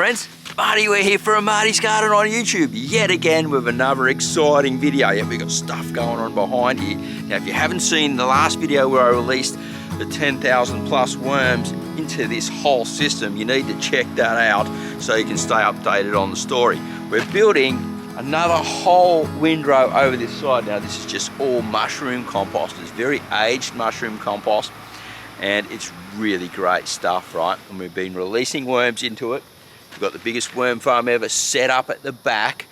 friends, Marty, we're here for Marty's Garden on YouTube yet again with another exciting video. Yeah, we've got stuff going on behind here. Now, if you haven't seen the last video where I released the 10,000 plus worms into this whole system, you need to check that out so you can stay updated on the story. We're building another whole windrow over this side. Now, this is just all mushroom compost. It's very aged mushroom compost, and it's really great stuff, right? And we've been releasing worms into it. We've got the biggest worm farm ever set up at the back,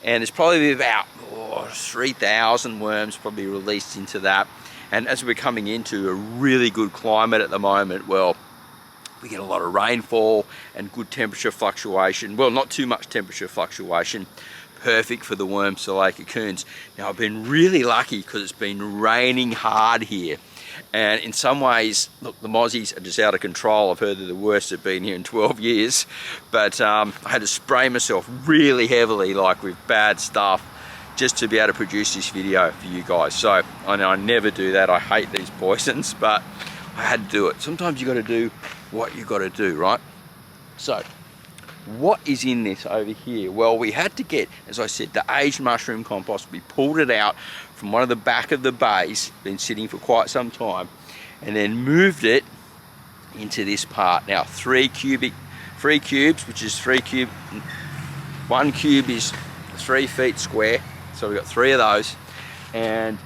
and there's probably about 3,000 worms probably released into that. And as we're coming into a really good climate at the moment, well, we get a lot of rainfall and good temperature fluctuation. Well, not too much temperature fluctuation. Perfect for the worms to lay cocoons. Now, I've been really lucky because it's been raining hard here. And in some ways, look, the mozzies are just out of control. I've heard they're the worst they've been here in 12 years. But I had to spray myself really heavily, like with bad stuff, just to be able to produce this video for you guys. So I know I never do that. I hate these poisons, but I had to do it. Sometimes you got to do what you got to do, right? So what is in this over here? Well, we had to get, as I said, the aged mushroom compost. We pulled it out from one of the back of the bays, been sitting for quite some time, and then moved it into this part. Now, 3 cubes, which is 3 cube, 1 cube is 3 feet square. So we've got 3 of those, and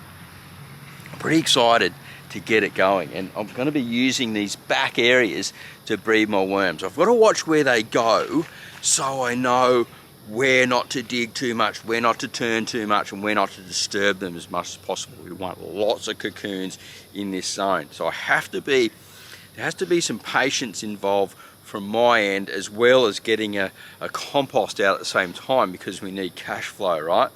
I'm pretty excited to get it going. And I'm going to be using these back areas to breed my worms. I've got to watch where they go so I know where not to dig too much, where not to turn too much, and where not to disturb them as much as possible. We want lots of cocoons in this zone. So there has to be some patience involved from my end, as well as getting a compost out at the same time, because we need cash flow, right?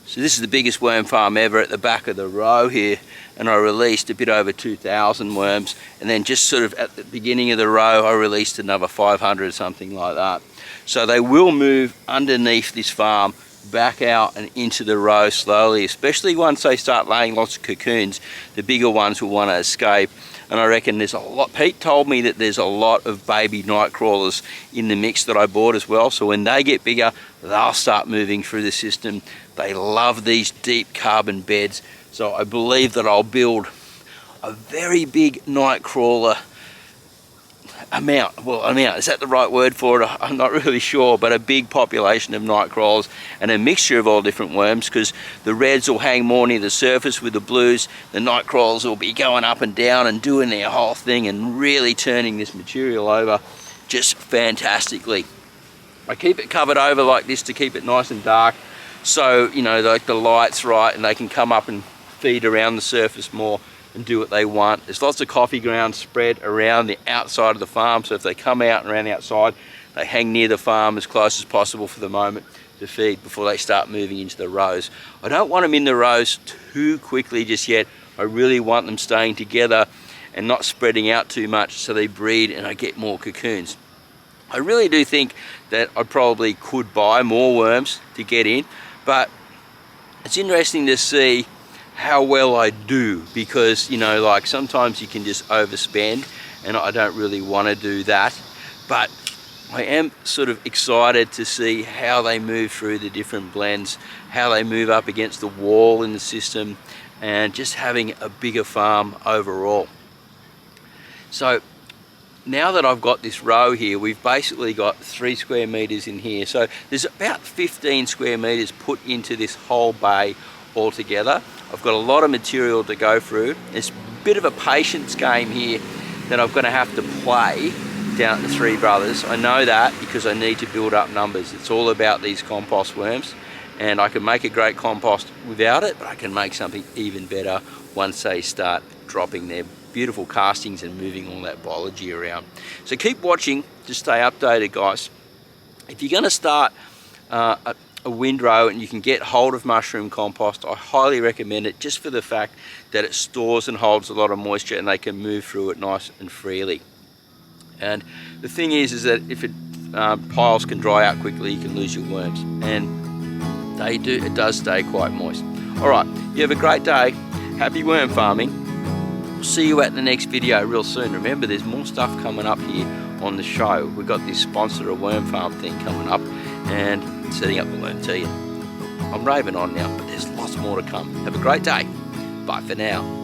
So this is the biggest worm farm ever at the back of the row here, and I released a bit over 2,000 worms, and then just sort of at the beginning of the row I released another 500, something like that. So they will move underneath this farm back out and into the row slowly, especially once they start laying lots of cocoons. The bigger ones will want to escape, and I reckon there's a lot. Pete told me that there's a lot of baby night crawlers in the mix that I bought as well, so when they get bigger they'll start moving through the system. They love these deep carbon beds, so I believe that I'll build a very big night crawler amount, is that the right word for it? I'm not really sure, but a big population of night crawlers and a mixture of all different worms, because the reds will hang more near the surface with the blues. The night crawlers will be going up and down and doing their whole thing and really turning this material over just fantastically. I keep it covered over like this to keep it nice and dark, so you know, like the light's right and they can come up and feed around the surface more and do what they want. There's lots of coffee ground spread around the outside of the farm, so if they come out and around the outside, they hang near the farm as close as possible for the moment to feed before they start moving into the rows. I don't want them in the rows too quickly just yet. I really want them staying together and not spreading out too much so they breed and I get more cocoons. I really do think that I probably could buy more worms to get in, but it's interesting to see how well I do, because you know, like sometimes you can just overspend, and I don't really want to do that. But I am sort of excited to see how they move through the different blends, how they move up against the wall in the system, and just having a bigger farm overall. So now that I've got this row here, we've basically got 3 square meters in here. So there's about 15 square meters put into this whole bay altogether. I've got a lot of material to go through. It's a bit of a patience game here that I'm going to have to play down at the Three Brothers. I know that because I need to build up numbers. It's all about these compost worms, and I can make a great compost without it, but I can make something even better once they start dropping their beautiful castings and moving all that biology around. So keep watching to stay updated, guys. If you're going to start a windrow and you can get hold of mushroom compost, I highly recommend it, just for the fact that it stores and holds a lot of moisture and they can move through it nice and freely. And the thing is that if it piles can dry out quickly, you can lose your worms, and it does stay quite moist. Alright, you have a great day, happy worm farming. We'll see you at the next video real soon. Remember, there's more stuff coming up here on the show. We've got this sponsor of worm farm thing coming up and setting up the worm tea. I'm raving on now, but there's lots more to come. Have a great day. Bye for now.